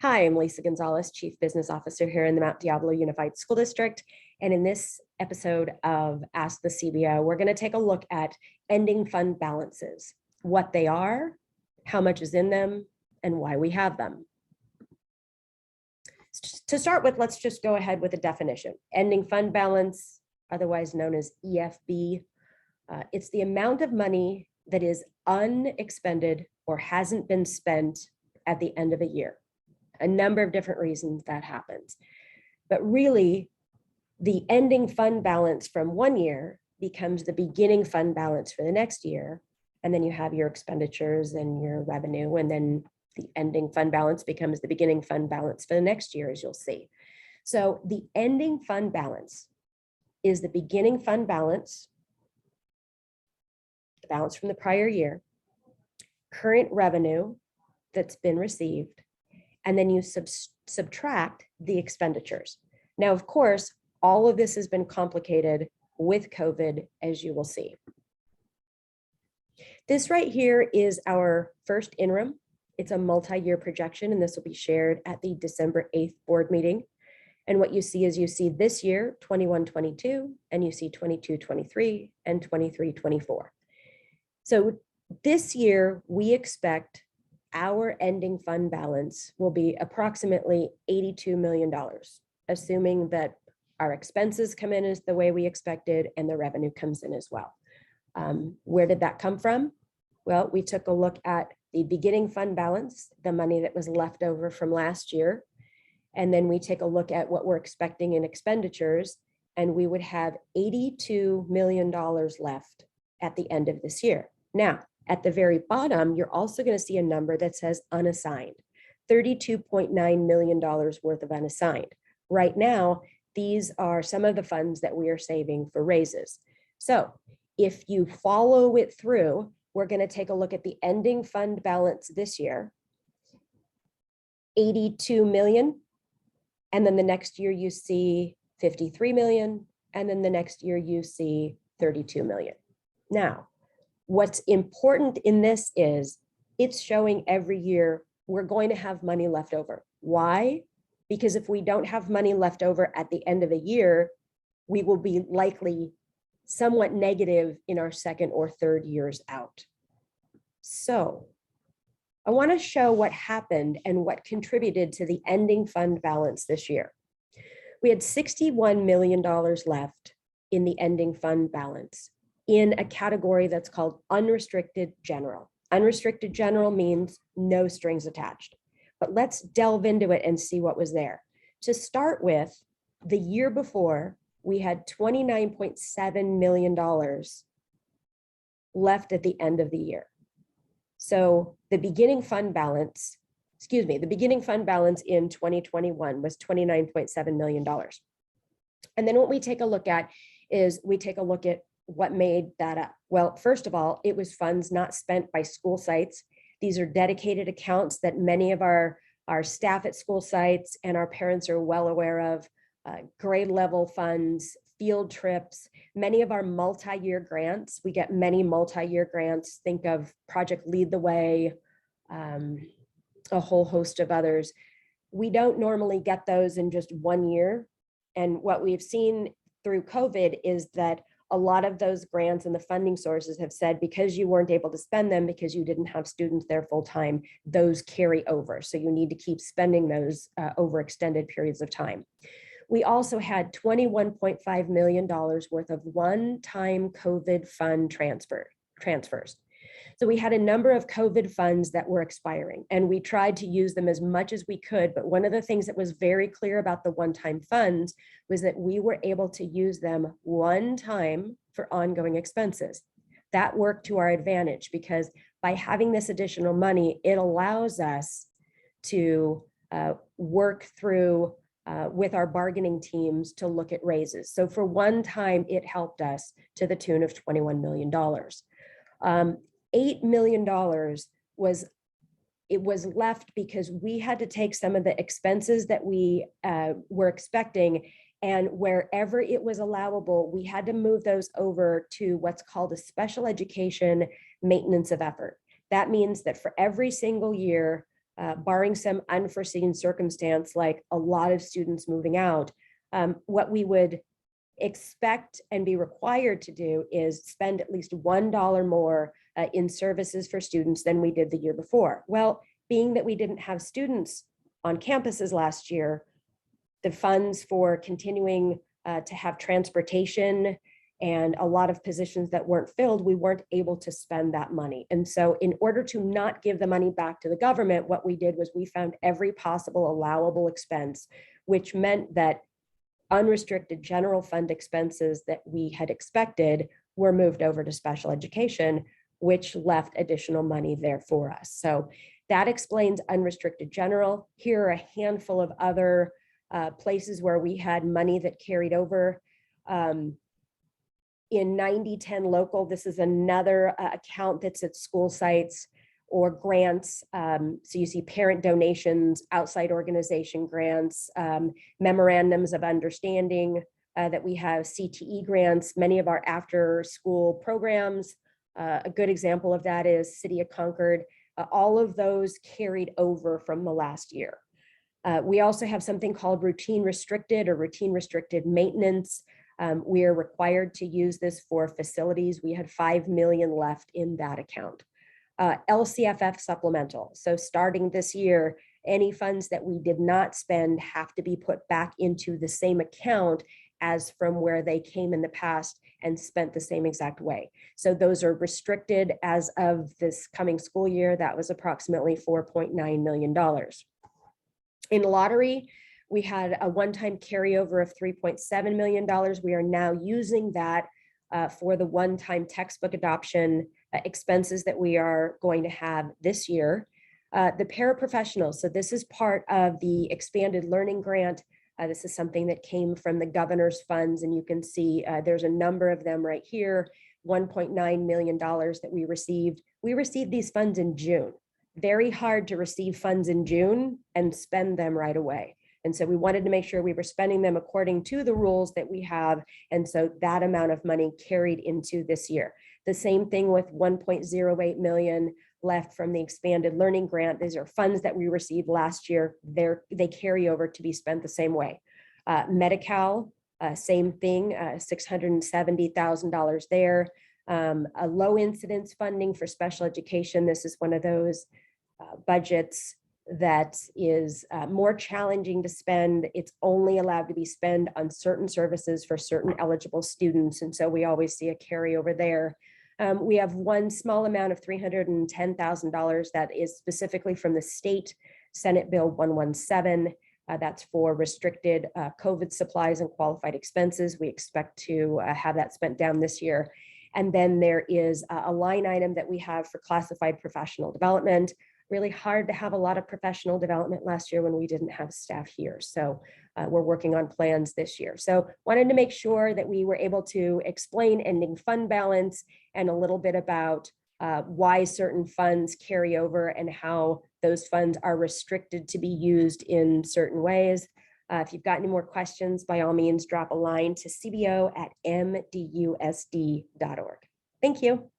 Hi, I'm Lisa Gonzales, Chief Business Officer here in the Mount Diablo Unified School District. And in this episode of Ask the CBO, we're going to take a look at ending fund balances, what they are, how much is in them, and why we have them. To start with, let's just go ahead with a definition. Ending fund balance, otherwise known as EFB, it's the amount of money that is unexpended or hasn't been spent at the end of a year. A number of different reasons that happens. But really, the ending fund balance from one year becomes the beginning fund balance for the next year. And then you have your expenditures and your revenue. And then the ending fund balance becomes the beginning fund balance for the next year, as you'll see. So the ending fund balance is the beginning fund balance, the balance from the prior year, current revenue that's been received, and then you subtract the expenditures. Now, of course, all of this has been complicated with COVID, as you will see. This right here is our first interim. It's a multi-year projection, and this will be shared at the December 8th board meeting. And what you see is you see this year, 21-22, and you see 22-23 and 23-24. So this year, we expect our ending fund balance will be approximately $82 million, assuming that our expenses come in as the way we expected and the revenue comes in as well. Where did that come from? Well, we took a look at the beginning fund balance, the money that was left over from last year, and then we take a look at what we're expecting in expenditures, and we would have $82 million left at the end of this year. Now, at the very bottom, you're also going to see a number that says unassigned, $32.9 million worth of unassigned. Right now, these are some of the funds that we are saving for raises. So if you follow it through, we're going to take a look at the ending fund balance this year, 82 million. And then the next year you see 53 million. And then the next year you see 32 million. Now, what's important in this is it's showing every year we're going to have money left over. Why? Because if we don't have money left over at the end of a year, we will be likely somewhat negative in our second or third years out. So I want to show what happened and what contributed to the ending fund balance this year. We had $61 million left in the ending fund balance in a category that's called unrestricted general. Unrestricted general means no strings attached. But let's delve into it and see what was there. To start with, the year before, we had $29.7 million left at the end of the year. So the beginning fund balance, the beginning fund balance in 2021 was $29.7 million. And then what we take a look at is we take a look at what made that up. Well, first of all, it was funds not spent by school sites. These are dedicated accounts that many of our staff at school sites and our parents are well aware of, grade level funds, field trips, many of our multi-year grants. We get many multi-year grants. Think of Project Lead the Way, a whole host of others. We don't normally get those in just 1 year. And what we've seen through COVID is that a lot of those grants and the funding sources have said, because you weren't able to spend them because you didn't have students there full time, those carry over. So you need to keep spending those over extended periods of time. We also had $21.5 million worth of one-time COVID fund transfers. So we had a number of COVID funds that were expiring, and we tried to use them as much as we could. But one of the things that was very clear about the one-time funds was that we were able to use them one time for ongoing expenses. That worked to our advantage because by having this additional money, it allows us to work through with our bargaining teams to look at raises. So for one time, it helped us to the tune of $21 million. $8 million was left because we had to take some of the expenses that we were expecting, and wherever it was allowable, we had to move those over to what's called a special education maintenance of effort. That means that for every single year barring some unforeseen circumstance, like a lot of students moving out, what we would expect and be required to do is spend at least $1 more in services for students than we did the year before. Well, being that we didn't have students on campuses last year, the funds for continuing to have transportation and a lot of positions that weren't filled, we weren't able to spend that money. And so in order to not give the money back to the government, what we did was we found every possible allowable expense, which meant that unrestricted general fund expenses that we had expected were moved over to special education, which left additional money there for us. So that explains unrestricted general. Here are a handful of other places where we had money that carried over. In 9010 local, this is another account that's at school sites or grants. So you see parent donations, outside organization grants, memorandums of understanding that we have, CTE grants, many of our after school programs. A good example of that is City of Concord. All of those carried over from the last year. We also have something called routine restricted or routine restricted maintenance. We are required to use this for facilities. We had 5 million left in that account. LCFF supplemental. So starting this year, any funds that we did not spend have to be put back into the same account as from where they came in the past and spent the same exact way. So those are restricted as of this coming school year. That was approximately $4.9 million. In lottery, we had a one-time carryover of $3.7 million. We are now using that for the one-time textbook adoption expenses that we are going to have this year. The paraprofessionals, so this is part of the expanded learning grant. This is something that came from the governor's funds, and you can see there's a number of them right here, $1.9 million that we received. We received these funds in June. Very hard to receive funds in June and spend them right away. And so we wanted to make sure we were spending them according to the rules that we have. And so that amount of money carried into this year. The same thing with 1.08 million left from the expanded learning grant. These are funds that we received last year. They carry over to be spent the same way. Medi-Cal, same thing, $670,000 there. A low incidence funding for special education. This is one of those budgets that is more challenging to spend. It's only allowed to be spent on certain services for certain eligible students. And so we always see a carryover there. We have one small amount of $310,000 that is specifically from the state Senate Bill 117. That's for restricted COVID supplies and qualified expenses. We expect to have that spent down this year. And then there is a line item that we have for classified professional development. Really hard to have a lot of professional development last year when we didn't have staff here. So we're working on plans this year. So wanted to make sure that we were able to explain ending fund balance and a little bit about why certain funds carry over and how those funds are restricted to be used in certain ways. If you've got any more questions, by all means, drop a line to cbo@mdusd.org. Thank you.